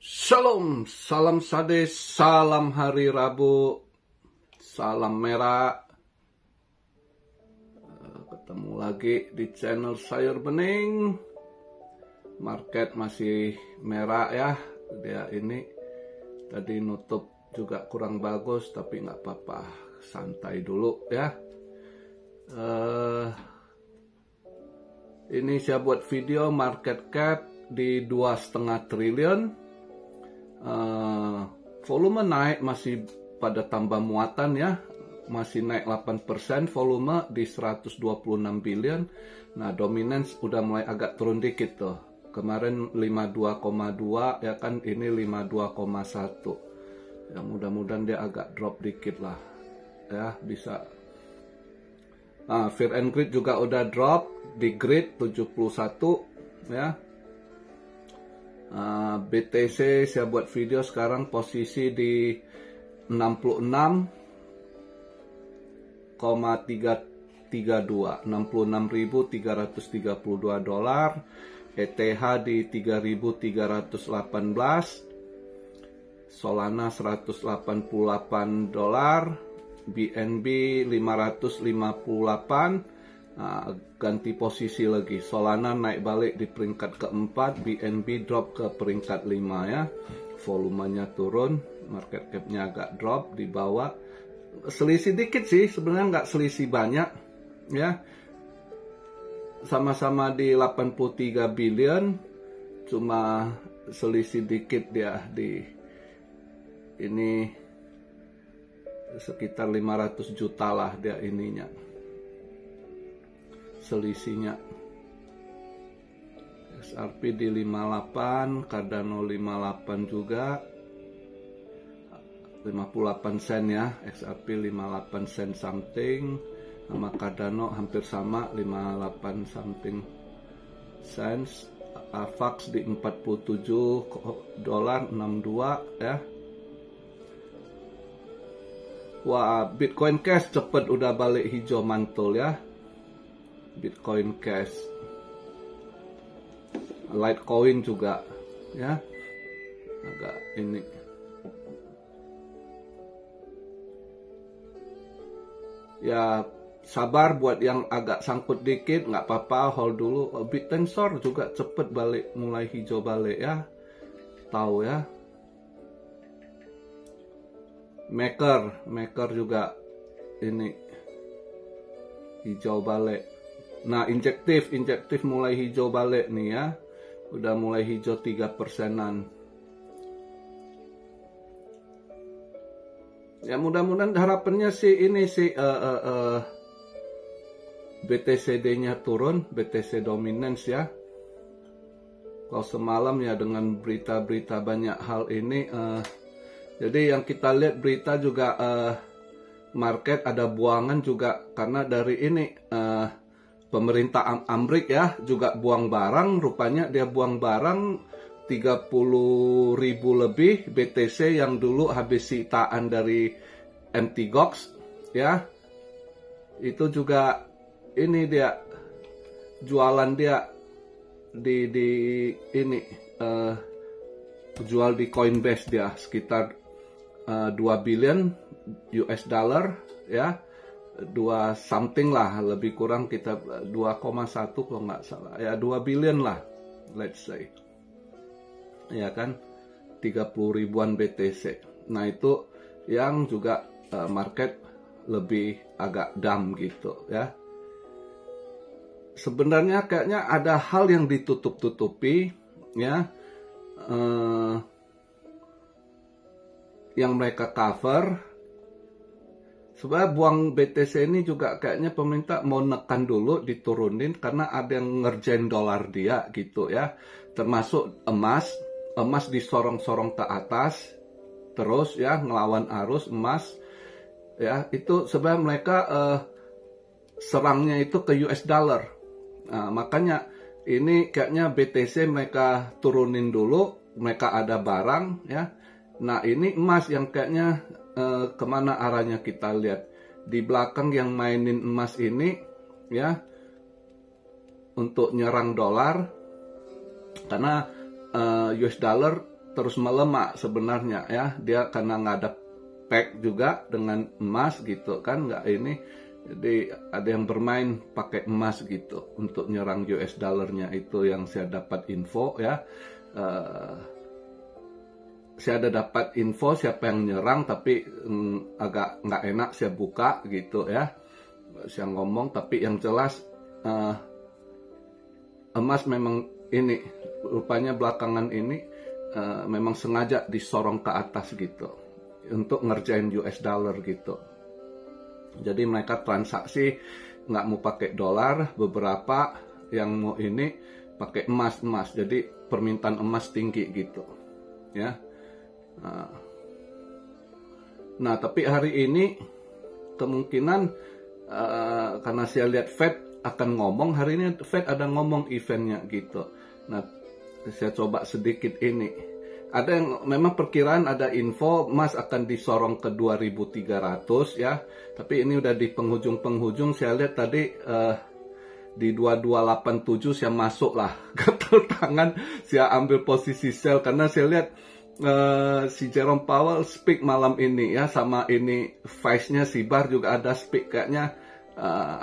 Shalom, salam sade, salam hari Rabu, salam merah. Ketemu lagi di channel Sayur Bening. Market masih merah ya. Dia ini tadi nutup juga kurang bagus, tapi nggak apa-apa, santai dulu ya. Ini saya buat video market cap di 2,5 triliun. Volume naik masih pada tambah muatan ya, masih naik 8%, volume di 126 billion. Nah, dominance udah mulai agak turun dikit tuh. Kemarin 52,2 ya kan, ini 52,1. Ya mudah-mudahan dia agak drop dikit lah. Ya, bisa. Nah, Fear and Greed juga udah drop di grid 71 ya. BTC saya buat video sekarang posisi di 66,332, 66.332 dolar. ETH di 3.318, Solana 188 dolar, BNB 558. Ganti posisi lagi, Solana naik balik di peringkat keempat, BNB drop ke peringkat 5 ya. Volumenya turun, market capnya agak drop di bawah. Selisih dikit sih, sebenarnya nggak selisih banyak ya. Sama-sama di 83 billion, cuma selisih dikit dia di ini sekitar 500 juta lah dia ininya, selisihnya. XRP di 58, Cardano 58 juga, 58 sen ya. XRP 58 sen something, sama Cardano hampir sama, 58 something cents. AVAX di 47 dolar 62 ya. Wah, Bitcoin Cash cepet udah balik hijau mantul ya. Bitcoin Cash, Litecoin juga ya, agak ini. Ya sabar buat yang agak sangkut dikit, nggak apa-apa, hold dulu. Bittensor juga cepet balik, mulai hijau balik ya, tahu ya. Maker juga ini hijau balik. Nah, injektif mulai hijau balik nih ya. Udah mulai hijau 3%-an. Ya mudah-mudahan harapannya sih ini sih BTCD-nya turun, BTC dominance ya. Kalau semalam ya dengan berita-berita banyak hal ini, jadi yang kita lihat berita juga market ada buangan juga karena dari ini pemerintah Amerika ya juga buang barang. Rupanya dia buang barang 30.000 lebih BTC yang dulu habis sitaan dari MTGOX ya. Itu juga ini dia jualan dia di ini jual di Coinbase dia sekitar 2 billion US dollar ya, 2 something lah, lebih kurang kita 2,1 kalau nggak salah ya, 2 billion lah let's say ya kan, 30 ribuan BTC. Nah itu yang juga market lebih agak down gitu ya. Sebenarnya kayaknya ada hal yang ditutup-tutupi ya, yang mereka cover. Sebenarnya buang BTC ini juga kayaknya pemerintah mau nekan dulu, diturunin karena ada yang ngerjain dolar dia gitu ya. Termasuk emas disorong-sorong ke atas terus ya, ngelawan arus emas ya. Itu sebenarnya mereka serangnya itu ke US dollar. Nah, makanya ini kayaknya BTC mereka turunin dulu, mereka ada barang ya. Nah ini emas yang kayaknya kemana arahnya kita lihat. Di belakang yang mainin emas ini ya, untuk nyerang dolar. Karena US dollar terus melemah sebenarnya ya, dia karena nggak ada pack juga dengan emas gitu kan, nggak ini, jadi ada yang bermain pakai emas gitu untuk nyerang US dollarnya. Itu yang saya dapat info ya. Saya ada dapat info siapa yang nyerang, tapi agak nggak enak saya buka gitu ya, saya ngomong. Tapi yang jelas emas memang ini rupanya belakangan ini memang sengaja disorong ke atas gitu untuk ngerjain US dollar gitu. Jadi mereka transaksi nggak mau pakai dolar, beberapa yang mau ini pakai emas. Jadi permintaan emas tinggi gitu ya. Nah tapi hari ini kemungkinan karena saya lihat Fed akan ngomong, hari ini Fed ada ngomong eventnya gitu. Nah saya coba sedikit ini. Ada yang memang perkiraan, ada info emas akan disorong ke 2.300 ya. Tapi ini udah di penghujung-penghujung. Saya lihat tadi di 2287 saya masuk lah ke tangan. Saya ambil posisi sell karena saya lihat si Jerome Powell speak malam ini ya, sama ini vice-nya si Bar juga ada speak. Kayaknya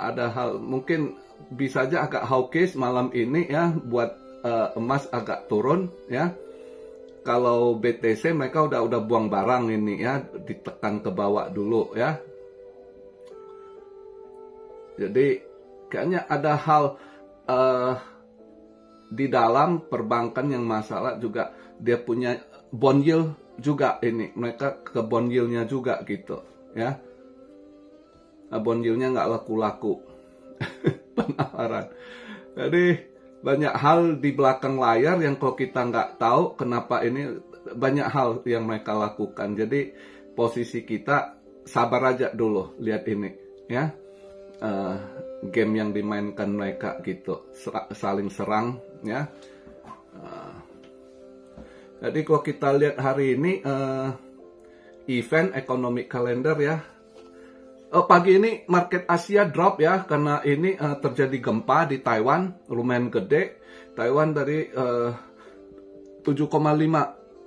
ada hal mungkin bisa aja agak hawkish malam ini ya, buat emas agak turun ya. Kalau BTC mereka udah buang barang ini ya, ditekan ke bawah dulu ya. Jadi kayaknya ada hal di dalam perbankan yang masalah juga. Dia punya bond yield juga ini, mereka ke bond yield-nya juga gitu ya. Bond yield-nya nggak laku-laku penawaran. Jadi banyak hal di belakang layar yang kalau kita nggak tahu kenapa ini, banyak hal yang mereka lakukan. Jadi posisi kita sabar aja dulu, lihat ini ya, game yang dimainkan mereka gitu, saling serang ya. Jadi kalau kita lihat hari ini event economic calendar ya, pagi ini market Asia drop ya, karena ini terjadi gempa di Taiwan, lumayan gede. Taiwan dari 7,5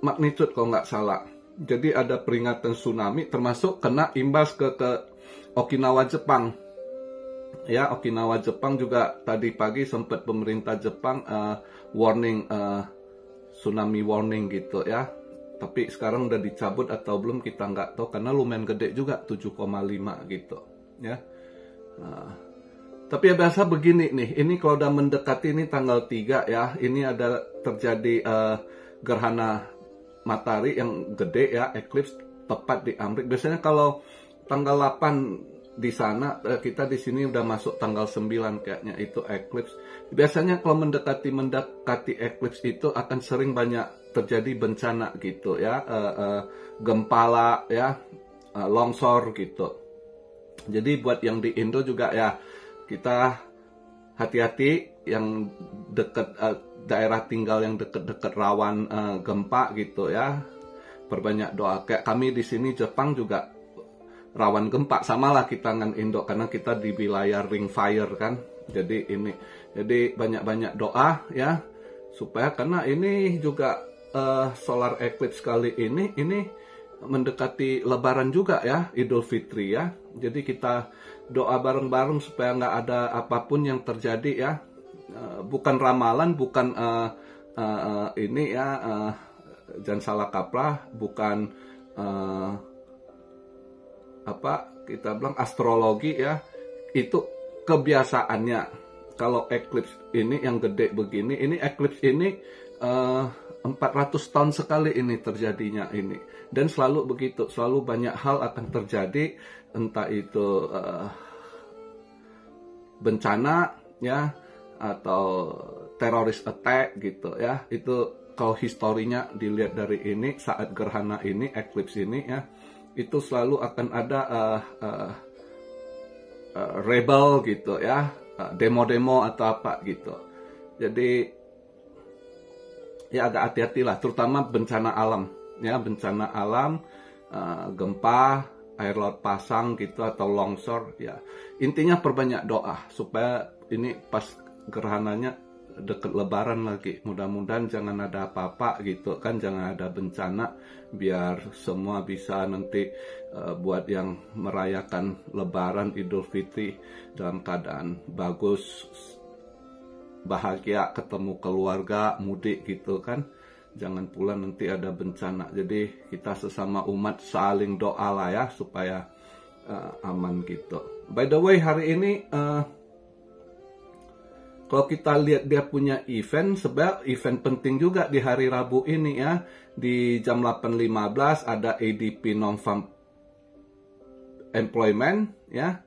magnitude kalau nggak salah. Jadi ada peringatan tsunami, termasuk kena imbas ke Okinawa Jepang. Ya, Okinawa Jepang juga tadi pagi sempat pemerintah Jepang warning, tsunami warning gitu ya. Tapi sekarang udah dicabut atau belum kita nggak tahu, karena lumayan gede juga 7,5 gitu ya. Tapi ya biasa begini nih, ini kalau udah mendekati ini tanggal 3 ya, ini ada terjadi gerhana matahari yang gede ya, eclipse tepat di Amerika. Biasanya kalau tanggal 8 di sana, kita di sini udah masuk tanggal 9 kayaknya itu eclipse. Biasanya kalau mendekati eclipse itu akan sering banyak terjadi bencana gitu ya, gempa lah ya, longsor gitu. Jadi buat yang di Indo juga ya, kita hati-hati yang dekat daerah tinggal yang dekat-dekat rawan gempa gitu ya. Perbanyak doa. Kayak kami di sini Jepang juga rawan gempa, samalah kita dengan Indo karena kita di wilayah ring fire kan. Jadi banyak-banyak doa ya, supaya karena ini juga solar eclipse kali ini mendekati Lebaran juga ya, Idul Fitri ya. Jadi kita doa bareng-bareng supaya nggak ada apapun yang terjadi ya. Bukan ramalan, bukan ini ya, jangan salah kaprah, bukan apa kita bilang astrologi ya. Itu kebiasaannya. Kalau eclipse ini yang gede begini, ini eclipse ini 400 tahun sekali ini terjadinya ini, dan selalu begitu, selalu banyak hal akan terjadi, entah itu bencana ya, atau teroris attack gitu ya. Itu kalau historinya dilihat dari ini, saat gerhana ini, eclipse ini ya, itu selalu akan ada rebel gitu ya, demo-demo atau apa gitu. Jadi ya agak hati-hatilah, terutama bencana alam ya, bencana alam, gempa, air laut pasang gitu, atau longsor ya. Intinya perbanyak doa supaya ini pas gerhananya deket lebaran lagi. Mudah-mudahan jangan ada apa-apa gitu kan, jangan ada bencana, biar semua bisa nanti buat yang merayakan lebaran Idul Fitri dalam keadaan bagus, bahagia, ketemu keluarga, mudik gitu kan. Jangan pula nanti ada bencana. Jadi kita sesama umat saling doa lah ya, supaya aman gitu. By the way, hari ini kalau kita lihat dia punya event, sebab event penting juga di hari Rabu ini ya. Di jam 8.15 ada ADP non-farm employment ya.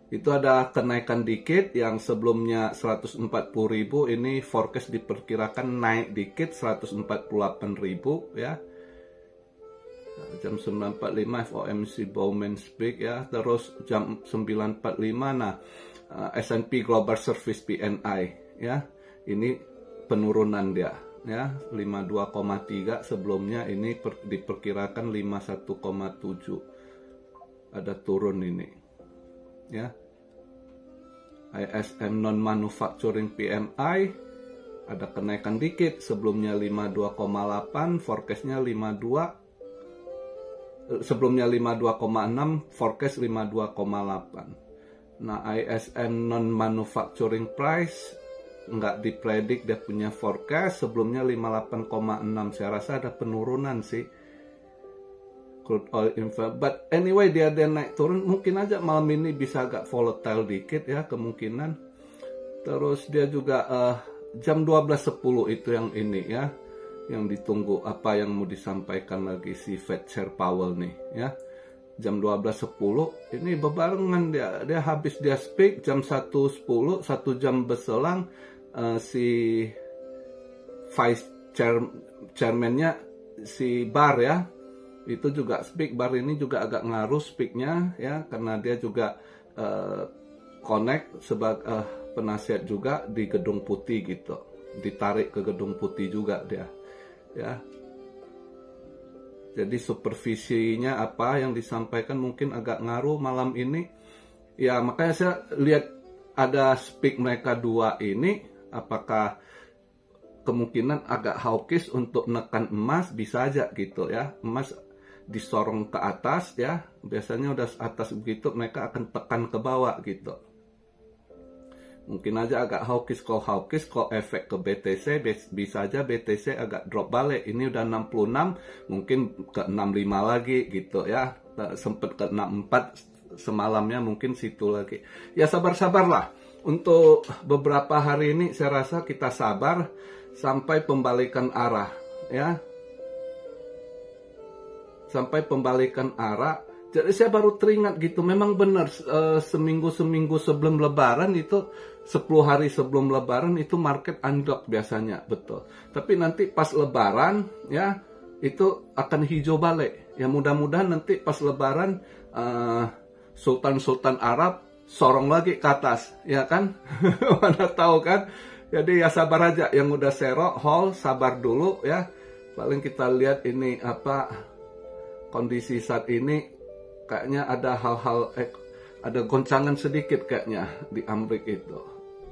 Itu ada kenaikan dikit, yang sebelumnya 140.000, ini forecast diperkirakan naik dikit 148.000 ya. Jam 9.45 FOMC Bowman Speak ya. Terus jam 9.45 nah S&P Global Service PMI ya. Ini penurunan dia ya, 52,3, sebelumnya ini diperkirakan 51,7. Ada turun ini ya. ISM non manufacturing PMI ada kenaikan dikit, sebelumnya 52,8, forecastnya 52, sebelumnya 52,6, forecast 52,8. Nah, ISM non manufacturing price nggak dipredik, dia punya forecast sebelumnya 58,6. Saya rasa ada penurunan sih crude oil info. But anyway, dia naik turun, mungkin aja malam ini bisa agak volatile dikit ya, kemungkinan. Terus dia juga jam 12.10 itu yang ini ya, yang ditunggu apa yang mau disampaikan lagi si Fed Chair Powell nih ya. Jam 12.10 ini bebarengan dia habis dia speak jam 1.10, 1 jam berselang si Vice Chairman-nya si Barr ya, itu juga speak. Barr ini juga agak ngaruh speaknya ya, karena dia juga connect sebagai penasihat juga di Gedung Putih gitu, ditarik ke Gedung Putih juga dia ya. Jadi supervisinya apa yang disampaikan mungkin agak ngaruh malam ini ya. Makanya saya lihat ada speak mereka dua ini, apakah kemungkinan agak hawkish untuk nekan emas, bisa aja gitu ya. Emas disorong ke atas ya, biasanya udah atas begitu mereka akan tekan ke bawah gitu. Mungkin aja agak hawkish, kalau efek ke BTC bisa aja BTC agak drop balik. Ini udah 66, mungkin ke 65 lagi gitu ya. Sempet ke 64 semalamnya, mungkin situ lagi. Ya sabar-sabarlah. Untuk beberapa hari ini saya rasa kita sabar sampai pembalikan arah ya. Sampai pembalikan arah. Jadi saya baru teringat gitu, memang benar seminggu sebelum lebaran itu, 10 hari sebelum lebaran itu market unlock biasanya, betul. Tapi nanti pas lebaran ya itu akan hijau balik. Ya mudah-mudahan nanti pas lebaran sultan-sultan Arab sorong lagi ke atas, ya kan? Mana tahu kan? Jadi ya sabar aja, yang udah serok hold sabar dulu ya. Paling kita lihat ini apa kondisi saat ini, kayaknya ada hal-hal ada goncangan sedikit kayaknya di Amerika itu.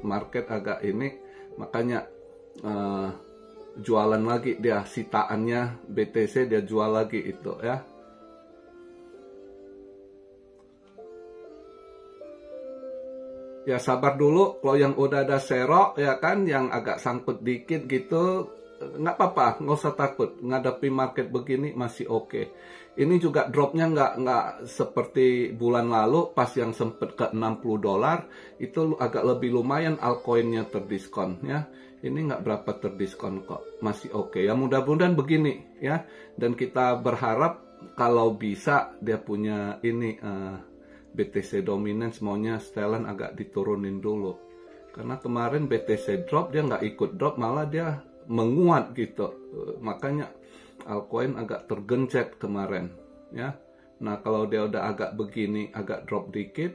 Market agak ini, makanya jualan lagi dia, sitaannya BTC dia jual lagi itu ya. Ya sabar dulu, kalau yang udah ada serok ya kan, yang agak sangkut dikit gitu, nggak apa-apa, nggak usah takut. Ngadapi market begini masih oke. Ini juga dropnya nggak seperti bulan lalu pas yang sempet ke $60, itu agak lebih lumayan altcoinnya terdiskon ya. Ini nggak berapa terdiskon kok, masih oke ya. Mudah-mudahan begini ya, dan kita berharap kalau bisa dia punya ini BTC dominance, maunya setelan agak diturunin dulu. Karena kemarin BTC drop, dia nggak ikut drop, malah dia menguat gitu. Makanya altcoin agak tergencet kemarin ya. Nah kalau dia udah agak begini, agak drop dikit,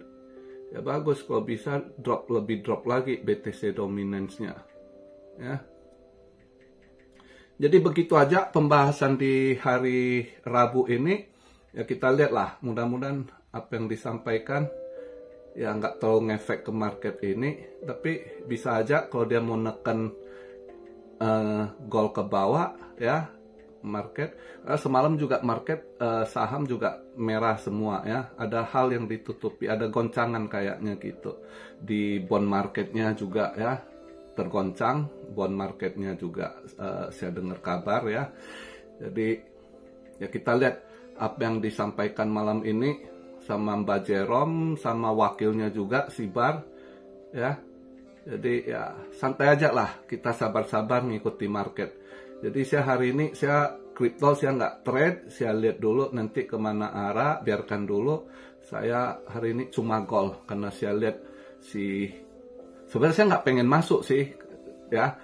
ya bagus kalau bisa lebih drop lagi BTC dominance-nya ya. Jadi begitu aja pembahasan di hari Rabu ini ya. Kita lihatlah, mudah-mudahan apa yang disampaikan ya nggak terlalu ngefek ke market ini, tapi bisa aja kalau dia mau neken gol ke bawah ya market. Semalam juga market saham juga merah semua ya, ada hal yang ditutupi, ada goncangan kayaknya gitu di bond marketnya juga ya, tergoncang bond marketnya juga. Saya dengar kabar ya. Jadi ya kita lihat apa yang disampaikan malam ini sama Mbak Jerome sama wakilnya juga si Bar ya. Jadi ya santai aja lah, kita sabar-sabar ngikuti market. Jadi saya hari ini saya kripto saya nggak trade, saya lihat dulu nanti kemana arah, biarkan dulu. Saya hari ini cuma gold karena saya lihat sebenarnya saya nggak pengen masuk sih ya.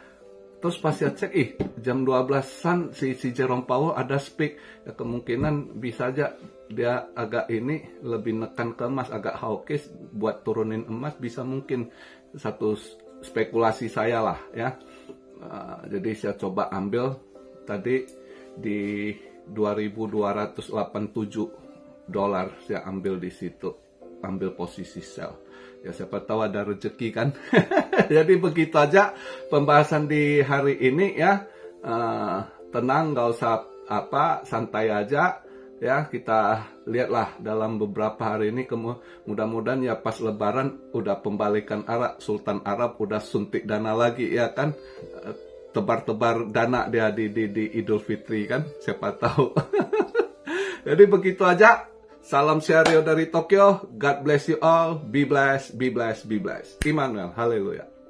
Terus pas saya cek, jam 12-an si Jerome Powell ada speak, ya kemungkinan bisa aja dia agak ini lebih nekan ke emas, agak hawkish buat turunin emas, bisa mungkin satu spekulasi saya lah ya. Jadi saya coba ambil tadi di 2.287 dolar, saya ambil di situ, ambil posisi sell. Ya siapa tahu ada rezeki kan. Jadi begitu aja pembahasan di hari ini ya. Tenang, nggak usah santai aja ya. Kita lihatlah dalam beberapa hari ini, mudah-mudahan ya pas Lebaran udah pembalikan arah, Sultan Arab udah suntik dana lagi ya kan, tebar-tebar dana dia di Idul Fitri kan, siapa tahu. Jadi begitu aja. Salam Syario dari Tokyo. God bless you all. Be blessed, be blessed, be blessed. Immanuel. Haleluya.